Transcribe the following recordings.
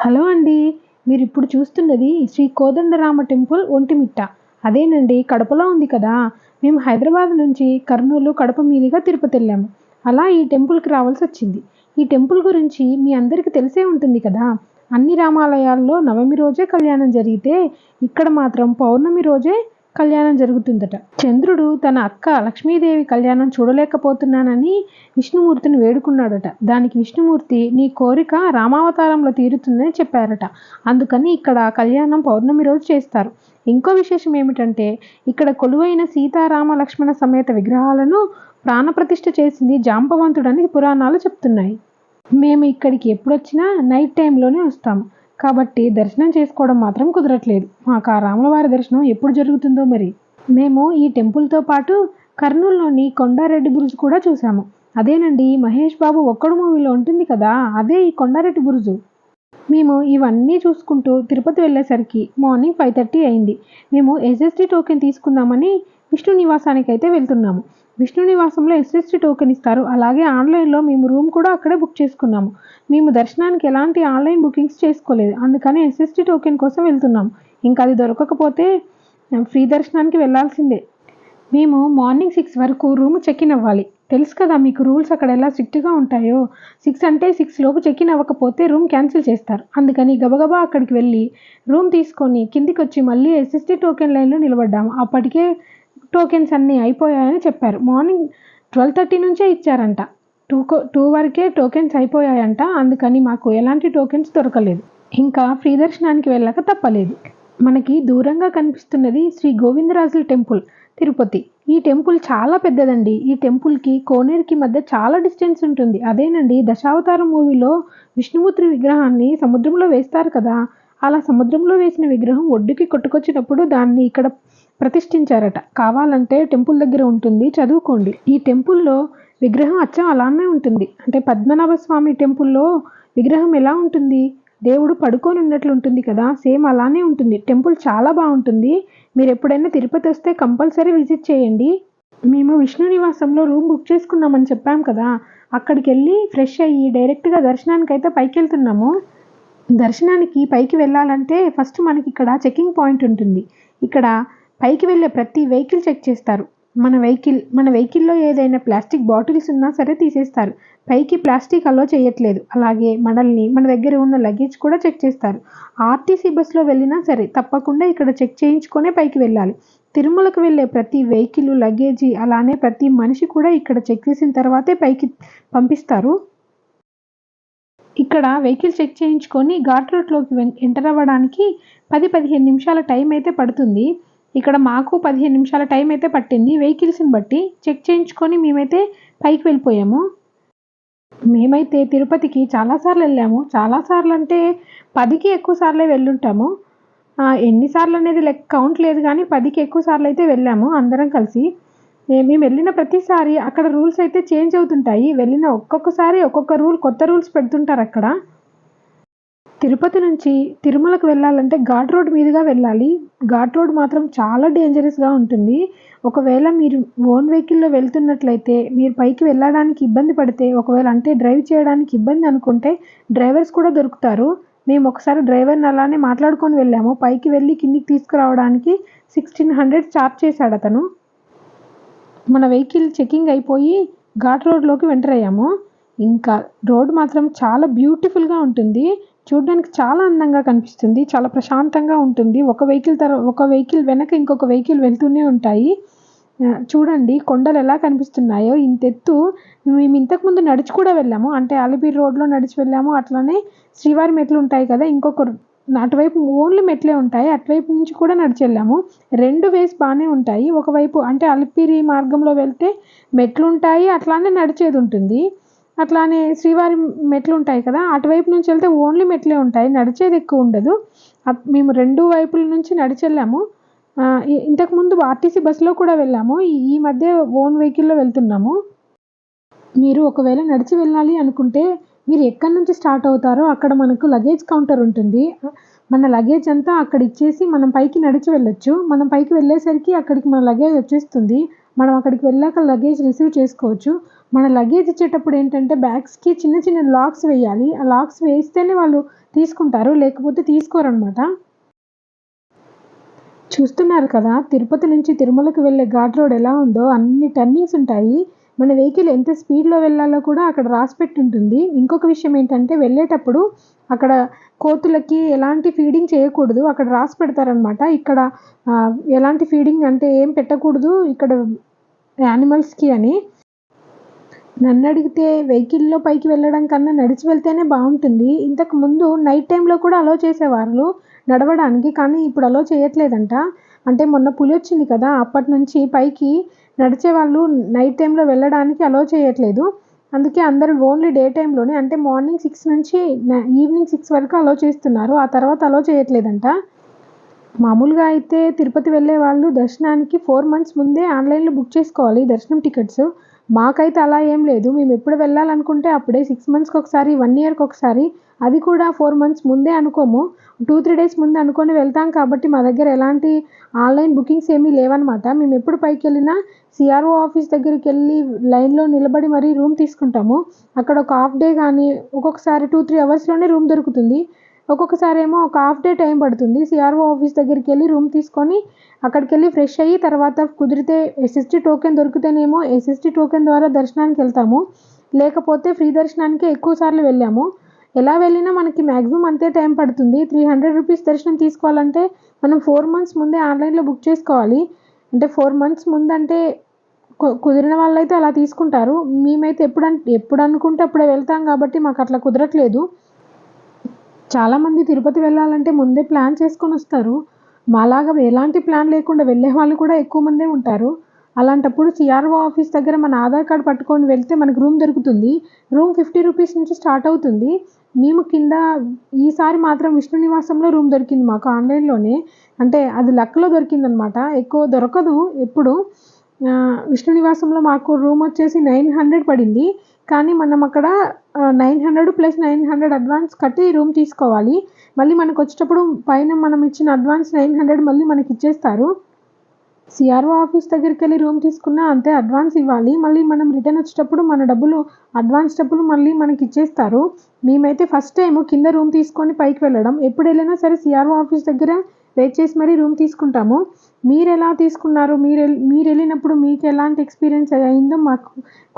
Hello అండి. మీరిప్పుడు చూస్తున్నది శ్రీ కోదండరామ టెంపుల్ ఒంటిమిట్ట. అదేనండి, కడపలో ఉంది కదా. మేము హైదరాబాద్ నుంచి కర్నూలు, కడప మీదుగా తిరుపతెళ్ళాము. అలా ఈ టెంపుల్‌కి రావాల్సొచ్చింది. ఈ టెంపుల్ గురించి మీ అందరికీ తెలిసే ఉంటుంది కదా. అన్ని రామాలయాల్లో నవమి రోజే కళ్యాణం జరిగితే, ఇక్కడ మాత్రం పౌర్ణమి రోజే కళ్యాణం జరుగుతుందట. చంద్రుడు తన అక్క లక్ష్మీదేవి కళ్యాణం చూడలేకపోతున్నానని విష్ణుమూర్తిని వేడుకున్నాడట. దానికి విష్ణుమూర్తి నీ కోరిక రామావతారంలో తీరుతుందని చెప్పారట. అందుకని ఇక్కడ కళ్యాణం పౌర్ణమి రోజు చేస్తారు. ఇంకో విశేషం ఏమిటంటే, ఇక్కడ కొలువైన సీతారామ లక్ష్మణ సమేత విగ్రహాలను ప్రాణప్రతిష్ఠ చేసింది జాంబవంతుడని పురాణాలు చెప్తున్నాయి. మేము ఇక్కడికి ఎప్పుడొచ్చినా నైట్ టైంలోనే వస్తాము. కాబట్టి దర్శనం చేసుకోవడం మాత్రం కుదరట్లేదు. మాకు ఆ రాములవారి దర్శనం ఎప్పుడు జరుగుతుందో మరి. మేము ఈ టెంపుల్తో పాటు కర్నూలులోని కొండారెడ్డి బురుజు కూడా చూసాము. అదేనండి, మహేష్ బాబు ఒక్కడు మూవీలో ఉంటుంది కదా, అదే ఈ కొండారెడ్డి బురుజు. మేము ఇవన్నీ చూసుకుంటూ తిరుపతి వెళ్ళేసరికి మార్నింగ్ 5:30 అయింది. మేము ఎస్ఎస్టీ టోకెన్ తీసుకుందామని విష్ణు నివాసానికి అయితే వెళ్తున్నాము. విష్ణు నివాసంలో ఎస్ఎస్టీ టోకెన్ ఇస్తారు. అలాగే ఆన్లైన్లో మేము రూమ్ కూడా అక్కడే బుక్ చేసుకున్నాము. మేము దర్శనానికి ఎలాంటి ఆన్లైన్ బుకింగ్స్ చేసుకోలేదు. అందుకని ఎస్ఎస్టీ టోకెన్ కోసం వెళ్తున్నాము. ఇంకా అది దొరకకపోతే ఫ్రీ దర్శనానికి వెళ్ళాల్సిందే. మేము మార్నింగ్ 6 వరకు రూమ్ చెక్ఇన్ అవ్వాలి. తెలుసు కదా మీకు రూల్స్ అక్కడ ఎలా స్ట్రిక్ట్గా ఉంటాయో. 6 అంటే 6 లోపు చెక్ఇన్ అవ్వకపోతే రూమ్ క్యాన్సిల్ చేస్తారు. అందుకని గబగబా అక్కడికి వెళ్ళి రూమ్ తీసుకొని కిందికి వచ్చి మళ్ళీ ఎస్ఎస్టీ టోకెన్ లైన్లో నిలబడ్డాము. అప్పటికే టోకెన్స్ అన్నీ అయిపోయాయని చెప్పారు. మార్నింగ్ 12:30 నుంచే ఇచ్చారంట. 2 వరకే టోకెన్స్ అయిపోయాయంట. అందుకని మాకు ఎలాంటి టోకెన్స్ దొరకలేదు. ఇంకా ఫ్రీ దర్శనానికి వెళ్ళక తప్పలేదు. మనకి దూరంగా కనిపిస్తున్నది శ్రీ గోవిందరాజుల టెంపుల్, తిరుపతి. ఈ టెంపుల్ చాలా పెద్దదండి. ఈ టెంపుల్కి కోనేరుకి మధ్య చాలా డిస్టెన్స్ ఉంటుంది. అదేనండి, దశావతారం మూవీలో విష్ణుమూర్తి విగ్రహాన్ని సముద్రంలో వేస్తారు కదా, అలా సముద్రంలో వేసిన విగ్రహం ఒడ్డుకి కొట్టుకొచ్చినప్పుడు దాన్ని ఇక్కడ ప్రతిష్ఠించారట. కావాలంటే టెంపుల్ దగ్గర ఉంటుంది, చదువుకోండి. ఈ టెంపుల్లో విగ్రహం అచ్చం అలానే ఉంటుంది. అంటే పద్మనాభ స్వామి టెంపుల్లో విగ్రహం ఎలా ఉంటుంది, దేవుడు పడుకొని ఉన్నట్లు ఉంటుంది కదా, సేమ్ అలానే ఉంటుంది. టెంపుల్ చాలా బాగుంటుంది. మీరు ఎప్పుడైనా తిరుపతి వస్తే కంపల్సరీ విజిట్ చేయండి. మేము విష్ణు నివాసంలో రూమ్ బుక్ చేసుకున్నామని చెప్పాం కదా, అక్కడికి వెళ్ళి ఫ్రెష్ అయ్యి డైరెక్ట్గా దర్శనానికి అయితే పైకి వెళ్తున్నాము. దర్శనానికి పైకి వెళ్ళాలంటే ఫస్ట్ మనకి ఇక్కడ చెకింగ్ పాయింట్ ఉంటుంది. ఇక్కడ పైకి వెళ్ళే ప్రతి వెహికల్ చెక్ చేస్తారు. మన వెహికల్లో ఏదైనా ప్లాస్టిక్ బాటిల్స్ ఉన్నా సరే తీసేస్తారు. పైకి ప్లాస్టిక్ అలో చేయట్లేదు. అలాగే మనల్ని, మన దగ్గర ఉన్న లగేజ్ కూడా చెక్ చేస్తారు. ఆర్టీసీ బస్సులో వెళ్ళినా సరే తప్పకుండా ఇక్కడ చెక్ చేయించుకొనే పైకి వెళ్ళాలి. తిరుమలకు వెళ్ళే ప్రతి వెహికల్, లగేజీ, అలానే ప్రతి మనిషి కూడా ఇక్కడ చెక్ చేసిన తర్వాతే పైకి పంపిస్తారు. ఇక్కడ వెహికల్ చెక్ చేయించుకొని ఘాట్ రోడ్లోకి ఎంటర్ అవ్వడానికి 10-15 నిమిషాల టైం అయితే పడుతుంది. ఇక్కడ మాకు 15 నిమిషాల టైం అయితే పట్టింది. వెహికల్స్ని బట్టి చెక్ చేయించుకొని మేమైతే పైకి వెళ్ళిపోయాము. మేమైతే తిరుపతికి చాలాసార్లు వెళ్ళాము. చాలాసార్లు అంటే 10కి ఎక్కువ సార్లే వెళ్ళుంటాము. ఎన్నిసార్లు అనేది కౌంట్ లేదు, కానీ 10కి ఎక్కువ సార్లు అయితే వెళ్ళాము అందరం కలిసి. మేము వెళ్ళిన ప్రతిసారి అక్కడ రూల్స్ అయితే చేంజ్ అవుతుంటాయి. వెళ్ళిన ఒక్కొక్కసారి ఒక్కొక్క కొత్త రూల్స్ పెడుతుంటారు అక్కడ. తిరుపతి నుంచి తిరుమలకు వెళ్ళాలంటే ఘాట్ రోడ్ మీదుగా వెళ్ళాలి. ఘాట్ రోడ్ మాత్రం చాలా డేంజరస్గా ఉంటుంది. ఒకవేళ మీరు ఓన్ వెహికల్లో వెళ్తున్నట్లయితే మీరు పైకి వెళ్ళడానికి ఇబ్బంది పడితే, ఒకవేళ అంటే డ్రైవ్ చేయడానికి ఇబ్బంది అనుకుంటే డ్రైవర్స్ కూడా దొరుకుతారు. మేము ఒకసారి డ్రైవర్ని అలానే మాట్లాడుకొని వెళ్ళాము. పైకి వెళ్ళి కిందికి తీసుకురావడానికి 1600 ఛార్జ్ చేశాడు అతను. మన వెహికల్ చెకింగ్ అయిపోయి ఘాట్ రోడ్లోకి ఎంటర్ అయ్యాము. ఇంకా రోడ్ మాత్రం చాలా బ్యూటిఫుల్గా ఉంటుంది. చూడడానికి చాలా అందంగా కనిపిస్తుంది. చాలా ప్రశాంతంగా ఉంటుంది. ఒక వెహికల్ వెనక ఇంకొక వెహికల్ వెళ్తూనే ఉంటాయి. చూడండి కొండలు ఎలా కనిపిస్తున్నాయో ఇంతెత్తు. మేము ఇంతకుముందు నడిచి కూడా వెళ్ళాము. అంటే అలిపిరి రోడ్లో నడిచి వెళ్ళాము. అట్లానే శ్రీవారి మెట్లు ఉంటాయి కదా, అటువైపు ఓన్లీ మెట్లే ఉంటాయి. అటువైపు నుంచి కూడా నడిచి వెళ్ళాము. 2 వేస్ బాగానే ఉంటాయి. ఒకవైపు అంటే అలిపిరి మార్గంలో వెళ్తే మెట్లు ఉంటాయి, అట్లానే నడిచేది ఉంటుంది. అట్లానే శ్రీవారి మెట్లు ఉంటాయి కదా, అటువైపు నుంచి వెళ్తే ఓన్లీ మెట్లే ఉంటాయి, నడిచేది ఎక్కువ ఉండదు. మేము 2 వైపుల నుంచి నడిచి వెళ్ళాము. ఇంతకుముందు ఆర్టీసీ బస్సులో కూడా వెళ్ళాము. ఈ మధ్య ఓన్ వెహికల్లో వెళ్తున్నాము. మీరు ఒకవేళ నడిచి వెళ్ళాలి అనుకుంటే మీరు ఎక్కడి నుంచి స్టార్ట్ అవుతారో అక్కడ మనకు లగేజ్ కౌంటర్ ఉంటుంది. మన లగేజ్ అంతా అక్కడ ఇచ్చేసి మనం పైకి నడిచి వెళ్ళొచ్చు. మనం పైకి వెళ్ళేసరికి అక్కడికి మన లగేజ్ వచ్చేస్తుంది. మనం అక్కడికి వెళ్ళాక లగేజ్ రిసీవ్ చేసుకోవచ్చు. మన లగేజ్ ఇచ్చేటప్పుడు ఏంటంటే బ్యాగ్స్కి చిన్న చిన్న లాక్స్ వేయాలి. ఆ లాక్స్ వేస్తేనే వాళ్ళు తీసుకుంటారు, లేకపోతే తీసుకోరనమాట. చూస్తున్నారు కదా, తిరుపతి నుంచి తిరుమలకి వెళ్ళే ఘాట్ రోడ్ ఎలా ఉందో. అన్ని టర్నింగ్స్ ఉంటాయి. మన వెహికల్ ఎంత స్పీడ్లో వెళ్ళాలో కూడా అక్కడ రాసిపెట్టి ఉంటుంది. ఇంకొక విషయం ఏంటంటే వెళ్ళేటప్పుడు అక్కడ కోతులకి ఎలాంటి ఫీడింగ్ చేయకూడదు, అక్కడ రాసి పెడతారనమాట. ఇక్కడ ఎలాంటి ఫీడింగ్ అంటే ఏం పెట్టకూడదు ఇక్కడ యానిమల్స్కి అని. నన్ను అడిగితే వెహికల్లో పైకి వెళ్ళడం కన్నా నడిచి వెళ్తేనే బాగుంటుంది. ఇంతకు ముందు నైట్ టైంలో కూడా అలో చేసేవాళ్ళు నడవడానికి, కానీ ఇప్పుడు అలో చేయట్లేదంట. అంటే మొన్న పులి వచ్చింది కదా, అప్పటి నుంచి పైకి నడిచేవాళ్ళు నైట్ టైంలో వెళ్ళడానికి అలో చేయట్లేదు. అందుకే అందరూ ఓన్లీ డే టైంలోనే, అంటే మార్నింగ్ 6 నుంచి ఈవినింగ్ 6 వరకు అలో చేస్తున్నారు. ఆ తర్వాత అలో చేయట్లేదంట. మామూలుగా అయితే తిరుపతి వెళ్ళే వాళ్ళు దర్శనానికి 4 మంత్స్ ముందే ఆన్లైన్లో బుక్ చేసుకోవాలి దర్శనం టికెట్స్. మాకైతే అలా ఏం లేదు. మేము ఎప్పుడు వెళ్ళాలనుకుంటే అప్పుడే 6 మంత్స్కి ఒకసారి, 1 ఇయర్కి ఒకసారి, అది కూడా 4 మంత్స్ ముందే అనుకోము, 2-3 డేస్ ముందు అనుకొని వెళ్తాం. కాబట్టి మా దగ్గర ఎలాంటి ఆన్లైన్ బుకింగ్స్ ఏమీ లేవన్నమాట. మేము ఎప్పుడు పైకి వెళ్ళినా సిఆర్ఓ ఆఫీస్ దగ్గరికి వెళ్ళి లైన్లో నిలబడి మరీ రూమ్ తీసుకుంటాము. అక్కడ ఒక హాఫ్ డే కానీ, ఒక్కొక్కసారి 2-3 అవర్స్లోనే రూమ్ దొరుకుతుంది. ఒక్కొక్కసారి ఏమో ఒక హాఫ్ డే టైం పడుతుంది. సిఆర్ఓ ఆఫీస్ దగ్గరికి వెళ్ళి రూమ్ తీసుకొని అక్కడికి వెళ్ళి ఫ్రెష్ అయ్యి, తర్వాత కుదిరితే ఎస్ఎస్టీ టోకెన్ దొరికితేనేమో ఎస్ఎస్టీ టోకెన్ ద్వారా దర్శనానికి వెళ్తాము. లేకపోతే ఫ్రీ దర్శనానికే ఎక్కువ సార్లు వెళ్ళాము. ఎలా వెళ్ళినా మనకి మ్యాక్సిమం అంతే టైం పడుతుంది. 300 రూపీస్ దర్శనం తీసుకోవాలంటే మనం 4 మంత్స్ ముందే ఆన్లైన్లో బుక్ చేసుకోవాలి. అంటే 4 మంత్స్ ముందంటే కుదిరిన వాళ్ళైతే అలా తీసుకుంటారు. మేమైతే ఎప్పుడు అనుకుంటే అప్పుడే వెళ్తాం కాబట్టి మాకు అట్లా కుదరట్లేదు. చాలామంది తిరుపతి వెళ్ళాలంటే ముందే ప్లాన్ చేసుకొని వస్తారు. మాలాగా ఎలాంటి ప్లాన్ లేకుండా వెళ్ళే వాళ్ళు కూడా ఎక్కువ మందే ఉంటారు. అలాంటప్పుడు సిఆర్ఓ ఆఫీస్ దగ్గర మన ఆధార్ కార్డ్ పట్టుకొని వెళ్తే మనకు రూమ్ దొరుకుతుంది. రూమ్ 50 రూపీస్ నుంచి స్టార్ట్ అవుతుంది. మేము కింద ఈసారి మాత్రం విష్ణు నివాసంలో రూమ్ దొరికింది మాకు ఆన్లైన్లోనే. అంటే అది లక్లో దొరికిందనమాట, ఎక్కువ దొరకదు ఎప్పుడు. విష్ణు నివాసంలో మాకు రూమ్ వచ్చేసి 900 పడింది. కానీ మనం అక్కడ 900 + 900 అడ్వాన్స్ కట్టి రూమ్ తీసుకోవాలి. మళ్ళీ మనకు వచ్చేటప్పుడు పైన మనం ఇచ్చిన అడ్వాన్స్ 900 మళ్ళీ మనకి ఇచ్చేస్తారు. సిఆర్ఓ ఆఫీస్ దగ్గరికి వెళ్ళి రూమ్ తీసుకున్నా అంతే, అడ్వాన్స్ ఇవ్వాలి. మళ్ళీ మనం రిటర్న్ వచ్చేటప్పుడు మన అడ్వాన్స్ డబ్బులు మళ్ళీ మనకి ఇచ్చేస్తారు. మేమైతే ఫస్ట్ టైం కింద రూమ్ తీసుకొని పైకి వెళ్ళడం. ఎప్పుడు వెళ్ళినా సరే సిఆర్ఓ ఆఫీస్ దగ్గర వెయిట్ చేసి మరీ రూమ్ తీసుకుంటాము. మీరు ఎలా తీసుకున్నారు? మీరు వెళ్ళినప్పుడు మీకు ఎలాంటి ఎక్స్పీరియన్స్ అయిందో మాకు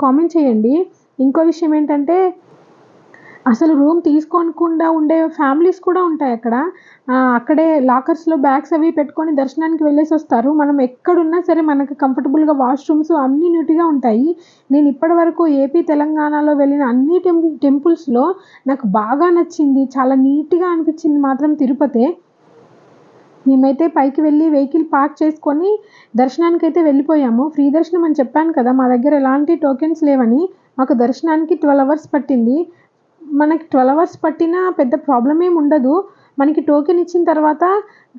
కామెంట్ చేయండి. ఇంకో విషయం ఏంటంటే అసలు రూమ్ తీసుకోకుండా ఉండే ఫ్యామిలీస్ కూడా ఉంటాయి అక్కడ. అక్కడే లాకర్స్లో బ్యాగ్స్ అవి పెట్టుకొని దర్శనానికి వెళ్ళేసి వస్తారు. మనం ఎక్కడున్నా సరే మనకు కంఫర్టబుల్గా వాష్రూమ్స్ అన్నీ నీట్గా ఉంటాయి. నేను ఇప్పటివరకు ఏపీ తెలంగాణలో వెళ్ళిన అన్ని టెంపుల్స్లో నాకు బాగా నచ్చింది, చాలా నీట్గా అనిపించింది మాత్రం తిరుపతే. మేమైతే పైకి వెళ్ళి వెహికల్ పార్క్ చేసుకొని దర్శనానికి అయితే వెళ్ళిపోయాము. ఫ్రీ దర్శనం అని చెప్పాను కదా, మా దగ్గర ఎలాంటి టోకెన్స్ లేవని. మాకు దర్శనానికి 12 అవర్స్ పట్టింది. మనకి 12 అవర్స్ పట్టినా పెద్ద ప్రాబ్లం ఏమి ఉండదు. మనకి టోకెన్ ఇచ్చిన తర్వాత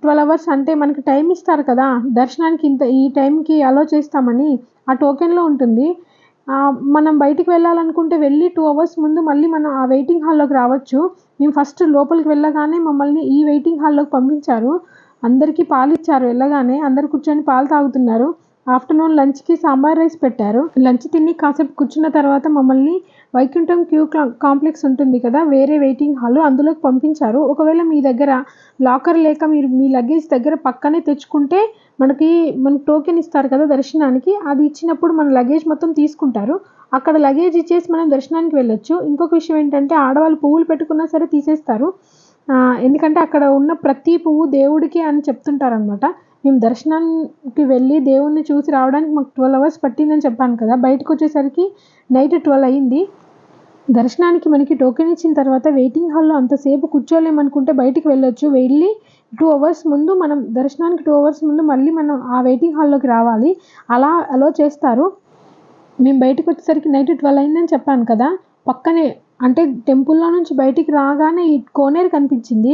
12 అవర్స్ అంటే మనకి టైం ఇస్తారు కదా, దర్శనానికి ఈ టైంకి అలో చేస్తామని, ఆ టోకెన్లో ఉంటుంది. మనం బయటికి వెళ్ళాలనుకుంటే వెళ్ళి 2 అవర్స్ ముందు మళ్ళీ మనం ఆ వెయిటింగ్ హాల్లోకి రావచ్చు. మేము ఫస్ట్ లోపలికి వెళ్ళగానే మమ్మల్ని ఈ వెయిటింగ్ హాల్లోకి పంపించారు. అందరికీ పాలు ఇచ్చారు. వెళ్ళగానే అందరు కూర్చొని పాలు తాగుతున్నారు. ఆఫ్టర్నూన్ లంచ్కి సాంబార్ రైస్ పెట్టారు. లంచ్ తిని కాసేపు కూర్చున్న తర్వాత మమ్మల్ని వైకుంఠం క్యూ కాంప్లెక్స్ ఉంటుంది కదా, వేరే వెయిటింగ్ హాల్, అందులోకి పంపించారు. ఒకవేళ మీ దగ్గర లాకర్ లేక మీరు మీ లగేజ్ దగ్గర పక్కనే తెచ్చుకుంటే మనకి టోకెన్ ఇస్తారు కదా దర్శనానికి, అది ఇచ్చినప్పుడు మన లగేజ్ మొత్తం తీసుకుంటారు. అక్కడ లగేజ్ ఇచ్చేసి మనం దర్శనానికి వెళ్ళొచ్చు. ఇంకొక విషయం ఏంటంటే ఆడవాళ్ళు పువ్వులు పెట్టుకున్నా సరే తీసేస్తారు. ఎందుకంటే అక్కడ ఉన్న ప్రతి పువ్వు దేవుడికి అని చెప్తుంటారనమాట. మేము దర్శనానికి వెళ్ళి దేవుణ్ణి చూసి రావడానికి మాకు 12 అవర్స్ పట్టిందని చెప్పాను కదా, బయటకు వచ్చేసరికి నైట్ 12 అయింది. దర్శనానికి మనకి టోకెన్ ఇచ్చిన తర్వాత వెయిటింగ్ హాల్లో అంతసేపు కూర్చోలేమనుకుంటే బయటికి వెళ్ళొచ్చు. వెళ్ళి 2 అవర్స్ ముందు మనం దర్శనానికి 2 అవర్స్ ముందు మళ్ళీ మనం ఆ వెయిటింగ్ హాల్లోకి రావాలి. అలా అలో చేస్తారు. మేము బయటకు వచ్చేసరికి నైట్ 12 అయిందని చెప్పాను కదా, పక్కనే అంటే టెంపుల్లో నుంచి బయటికి రాగానే ఈ కోనేరు కనిపించింది.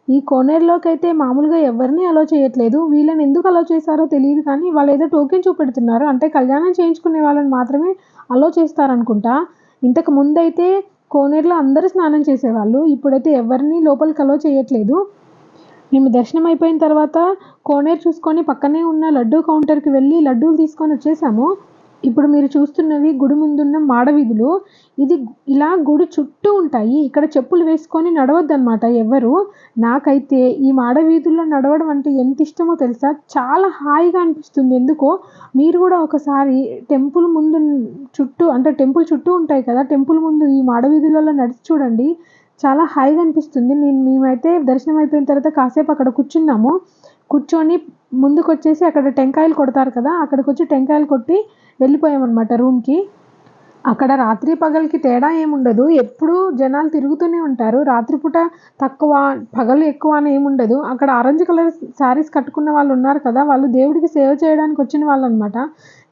ఈ కోనేరులోకి అయితే మామూలుగా ఎవరిని అలో చేయట్లేదు. వీళ్ళని ఎందుకు అలో చేశారో తెలియదు, కానీ వాళ్ళు ఏదో టోకెన్ చూపెడుతున్నారు. అంటే కళ్యాణం చేయించుకునే వాళ్ళని మాత్రమే అలో చేస్తారనుకుంటా. ఇంతకు ముందైతే కోనేరులో అందరూ స్నానం చేసేవాళ్ళు. ఇప్పుడైతే ఎవరిని లోపలికి అలో చేయట్లేదు. మేము దర్శనం అయిపోయిన తర్వాత కోనేరు చూసుకొని పక్కనే ఉన్న లడ్డూ కౌంటర్కి వెళ్ళి లడ్డూలు తీసుకొని వచ్చేసాము. ఇప్పుడు మీరు చూస్తున్నవి గుడి ముందున్న మాడవీధులు. ఇది ఇలా గుడి చుట్టూ ఉంటాయి. ఇక్కడ చెప్పులు వేసుకొని నడవద్దనమాట ఎవ్వరు. నాకైతే ఈ మాడవీధుల్లో నడవడం అంటే ఎంత ఇష్టమో తెలుసా? చాలా హాయిగా అనిపిస్తుంది ఎందుకో. మీరు కూడా ఒకసారి టెంపుల్ ముందు చుట్టూ అంటే టెంపుల్ చుట్టూ ఉంటాయి కదా! టెంపుల్ ముందు ఈ మాడవీధులలో నడిచి చూడండి. చాలా హాయిగా అనిపిస్తుంది. మేమైతే దర్శనం అయిపోయిన తర్వాత కాసేపు అక్కడ కూర్చున్నాము. కూర్చొని ముందుకొచ్చేసి అక్కడ టెంకాయలు కొడతారు కదా! అక్కడికొచ్చి టెంకాయలు కొట్టి వెళ్ళిపోయామన్నమాట రూమ్‌కి. అక్కడ రాత్రి పగలుకి తేడా ఏముండదు. ఎప్పుడూ జనాలు తిరుగుతూనే ఉంటారు. రాత్రిపూట తక్కువ, పగలు ఎక్కువ అని ఏముండదు. అక్కడ ఆరెంజ్ కలర్ శారీస్ కట్టుకున్న వాళ్ళున్నారు కదా! వాళ్ళు దేవుడికి సేవ చేయడానికి వచ్చిన వాళ్ళనమాట.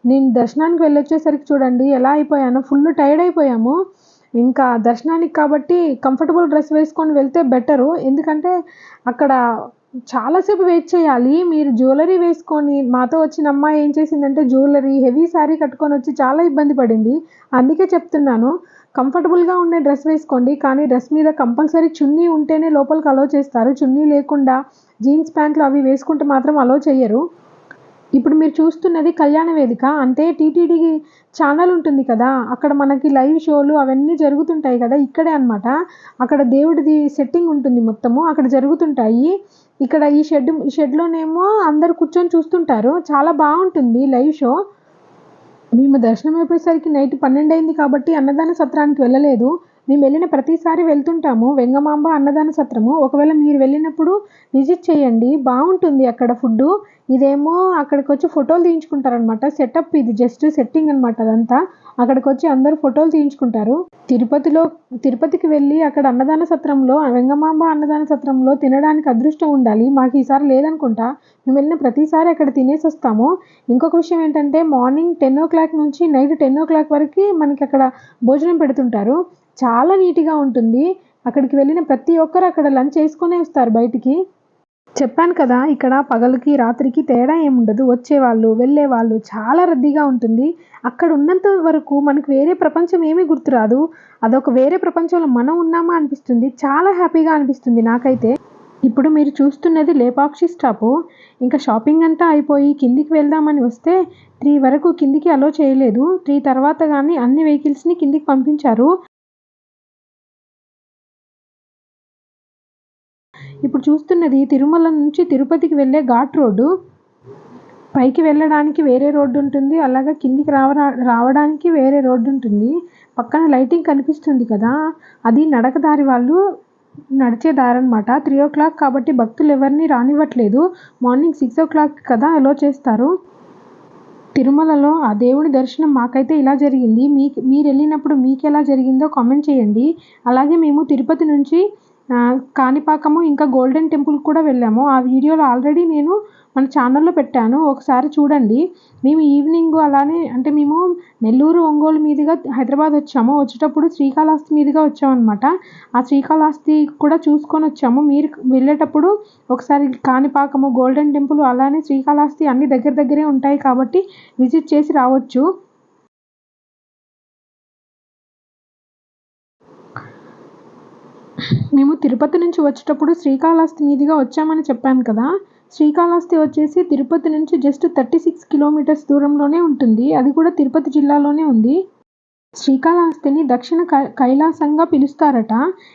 నేను దర్శనానికి వెళ్ళొచ్చేసరికి చూడండి ఎలా అయిపోయానో, ఫుల్ టైర్డ్ అయిపోయాము. ఇంకా దర్శనానికి కాబట్టి కంఫర్టబుల్ డ్రెస్ వేసుకొని వెళ్తే బెటరు. ఎందుకంటే అక్కడ చాలా సేపు వెయిట్ చేయాలి. మీరు జ్యువెలరీ వేసుకొని మాతో వచ్చిన అమ్మాయి ఏం చేసిందంటే జ్యువెలరీ, హెవీ శారీ కట్టుకొనొచ్చి చాలా ఇబ్బంది పడింది. అందుకే చెప్తున్నాను కంఫర్టబుల్‌గా ఉండే డ్రెస్ వేసుకోండి. కానీ డ్రెస్ మీద కంపల్సరీ చున్నీ ఉంటేనే లోపలికి అలో చేస్తారు. చున్నీ లేకుండా జీన్స్ ప్యాంట్లు అవి వేసుకుంటే మాత్రం అలో చెయ్యరు. ఇప్పుడు మీరు చూస్తున్నది కళ్యాణ వేదిక. అంటే టీటీడీ ఛానల్ ఉంటుంది కదా! అక్కడ మనకి లైవ్ షోలు అవన్నీ జరుగుతుంటాయి కదా! ఇక్కడే అనమాట. అక్కడ దేవుడిది సెట్టింగ్ ఉంటుంది మొత్తము. అక్కడ జరుగుతుంటాయి. ఇక్కడ ఈ షెడ్‌లోనేమో అందరూ కూర్చొని చూస్తుంటారు. చాలా బావుంటుంది లైవ్ షో. మేము దర్శనం అయిపోయేసరికి నైట్ 12 అయింది కాబట్టి అన్నదాన సత్రానికి వెళ్ళలేదు. మేము వెళ్ళిన ప్రతిసారి వెళ్తుంటాము. వెంగమాంబ అన్నదాన సత్రము. ఒకవేళ మీరు వెళ్ళినప్పుడు విజిట్ చేయండి. బావుంటుంది అక్కడ ఫుడ్డు. ఇదేమో అక్కడికొచ్చి ఫోటోలు తీయించుకుంటారనమాట. సెటప్ ఇది జస్ట్ సెట్టింగ్ అనమాట అదంతా. అక్కడికొచ్చి అందరూ ఫోటోలు తీయించుకుంటారు. తిరుపతికి వెళ్ళి అక్కడ అన్నదాన సత్రంలో వెంగమాంబ అన్నదాన సత్రంలో తినడానికి అదృష్టం ఉండాలి. మాకు ఈసారి లేదనుకుంటా. మేము వెళ్ళిన ప్రతిసారి అక్కడ తినేసొస్తాము. ఇంకొక విషయం ఏంటంటే మార్నింగ్ 10:00 నుంచి నైట్ 10:00 వరకి మనకి అక్కడ భోజనం పెడుతుంటారు. చాలా నీట్‌గా ఉంటుంది. అక్కడికి వెళ్ళిన ప్రతి ఒక్కరు అక్కడ లంచ్ చేసుకొనే వస్తారు బయటికి. చెప్పాను కదా! ఇక్కడ పగలుకి, రాత్రికి తేడా ఏముండదు. వచ్చేవాళ్ళు, వెళ్ళేవాళ్ళు చాలా రద్దీగా ఉంటుంది. అక్కడ ఉన్నంత వరకు మనకు వేరే ప్రపంచం ఏమీ గుర్తురాదు. అదొక వేరే ప్రపంచంలో మనం ఉన్నామా అనిపిస్తుంది. చాలా హ్యాపీగా అనిపిస్తుంది నాకైతే. ఇప్పుడు మీరు చూస్తున్నది లేపాక్షి స్టాపు. ఇంకా షాపింగ్ అంతా అయిపోయి కిందికి వెళ్దామని వస్తే 3 వరకు కిందికి అలో చేయలేదు. 3 తర్వాత గానీ అన్ని వెహికల్స్‌ని కిందికి పంపించారు. ఇప్పుడు చూస్తున్నది తిరుమల నుంచి తిరుపతికి వెళ్ళే ఘాట్ రోడ్డు. పైకి వెళ్ళడానికి వేరే రోడ్డు ఉంటుంది. అలాగే కిందికి రావడానికి వేరే రోడ్డు ఉంటుంది. పక్కన లైటింగ్ కనిపిస్తుంది కదా! అది నడక దారి వాళ్ళు నడిచే దారనమాట. 3:00 కాబట్టి భక్తులు ఎవరిని రానివ్వట్లేదు. మార్నింగ్ 6:00 కదా అలో చేస్తారు. తిరుమలలో ఆ దేవుడి దర్శనం మాకైతే ఇలా జరిగింది. మీరెళ్ళినప్పుడు మీకెలా జరిగిందో కామెంట్ చేయండి. అలాగే మేము తిరుపతి నుంచి కాణిపాకము ఇంకా గోల్డెన్ టెంపుల్‌కి కూడా వెళ్ళాము. ఆ వీడియోలు ఆల్రెడీ నేను మన ఛానల్‌లో పెట్టాను. ఒకసారి చూడండి. మేము ఈవినింగ్ అలానే అంటే మేము నెల్లూరు, ఒంగోలు మీదుగా హైదరాబాద్ వచ్చాము. వచ్చేటప్పుడు శ్రీకాళహస్తి మీదుగా వచ్చామనమాట. ఆ శ్రీకాళహస్తి కూడా చూసుకొనొచ్చాము. మీరు వెళ్ళేటప్పుడు ఒకసారి కాణిపాకము, గోల్డెన్ టెంపుల్ అలానే శ్రీకాళహస్తి అన్నీ దగ్గర దగ్గరే ఉంటాయి కాబట్టి విజిట్ చేసి రావచ్చు. మేము తిరుపతి నుంచి వచ్చేటప్పుడు శ్రీకాళహస్తి మీదుగా వచ్చామని చెప్పాను కదా! శ్రీకాళహస్తి వచ్చేసి తిరుపతి నుంచి జస్ట్ 36 కిలోమీటర్స్ దూరంలోనే ఉంటుంది. అది కూడా తిరుపతి జిల్లాలోనే ఉంది. శ్రీకాళహస్తిని దక్షిణ కైలాసంగా పిలుస్తారట.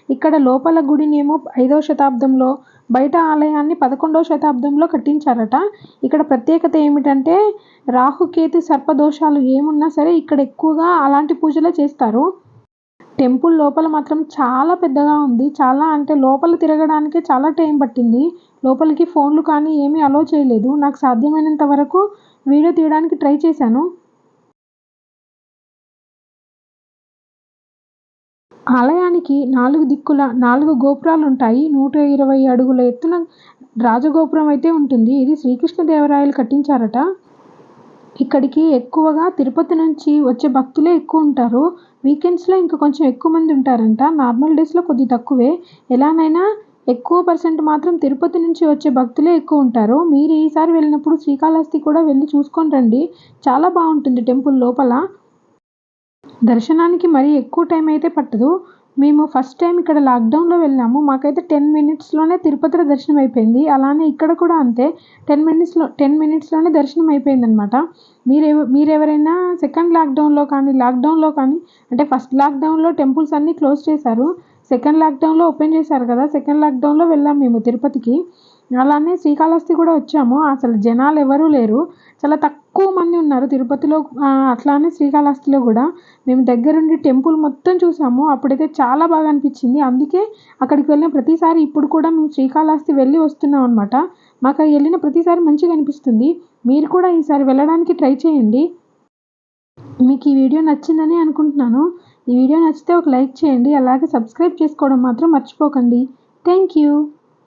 ఇక్కడ లోపల గుడినేమో 5వ శతాబ్దంలో, బయట ఆలయాన్ని 11వ శతాబ్దంలో కట్టించారట. ఇక్కడ ప్రత్యేకత ఏమిటంటే రాహుకేతు సర్పదోషాలు ఏమున్నా సరే ఇక్కడ ఎక్కువగా అలాంటి పూజలే చేస్తారు. టెంపుల్ లోపల మాత్రం చాలా పెద్దగా ఉంది. చాలా అంటే లోపల తిరగడానికే చాలా టైం పట్టింది. లోపలికి ఫోన్లు కానీ ఏమీ అలో చేయలేదు. నాకు సాధ్యమైనంత వరకు వీడియో తీయడానికి ట్రై చేశాను. ఆలయానికి 4 దిక్కుల 4 గోపురాలుంటాయి. 120 అడుగుల ఎత్తున రాజగోపురం అయితే ఉంటుంది. ఇది శ్రీకృష్ణదేవరాయలు కట్టించారట. ఇక్కడికి ఎక్కువగా తిరుపతి నుంచి వచ్చే భక్తులే ఎక్కువ ఉంటారు. వీకెండ్స్‌లో ఇంకా కొంచెం ఎక్కువ మంది ఉంటారంట. నార్మల్ డేస్‌లో కొద్దిగా తక్కువే. ఎలానైనా ఎక్కువ పర్సెంట్ మాత్రం తిరుపతి నుంచి వచ్చే భక్తులే ఎక్కువ ఉంటారు. మీరు ఈసారి వెళ్ళినప్పుడు శ్రీకాళహస్తి కూడా వెళ్ళి చూసుకొని రండి. చాలా బావుంటుంది టెంపుల్ లోపల. దర్శనానికి మరీ ఎక్కువ టైం అయితే పట్టదు. మేము ఫస్ట్ టైం ఇక్కడ లాక్డౌన్లో వెళ్ళాము. మాకైతే 10 మినిట్స్లోనే తిరుపతిలో దర్శనం అయిపోయింది. అలానే ఇక్కడ కూడా అంతే 10 మినిట్స్లోనే దర్శనం అయిపోయిందనమాట. మీరెవరైనా సెకండ్ లాక్డౌన్లో కానీ అంటే ఫస్ట్ లాక్డౌన్లో టెంపుల్స్ అన్నీ క్లోజ్ చేశారు. సెకండ్ లాక్డౌన్లో ఓపెన్ చేశారు కదా, సెకండ్ లాక్డౌన్లో వెళ్ళాం మేము తిరుపతికి. అలానే శ్రీకాళహస్తి కూడా వచ్చాము. అసలు జనాలు ఎవరూ లేరు, చాలా తక్కువ మంది ఉన్నారు తిరుపతిలో. అట్లానే శ్రీకాళహస్తిలో కూడా మేము దగ్గరుండి టెంపుల్ మొత్తం చూసాము. అప్పుడైతే చాలా బాగా అనిపించింది. అందుకే అక్కడికి వెళ్ళిన ప్రతిసారి ఇప్పుడు కూడా మేము శ్రీకాళహస్తి వెళ్ళి వస్తున్నాం అనమాట. మాకు వెళ్ళిన ప్రతిసారి మంచిగా అనిపిస్తుంది. మీరు కూడా ఈసారి వెళ్ళడానికి ట్రై చేయండి. మీకు ఈ వీడియో నచ్చిందని అనుకుంటున్నాను. ఈ వీడియో నచ్చితే ఒక లైక్ చేయండి. అలాగే సబ్స్క్రైబ్ చేసుకోవడం మాత్రం మర్చిపోకండి. Thank you.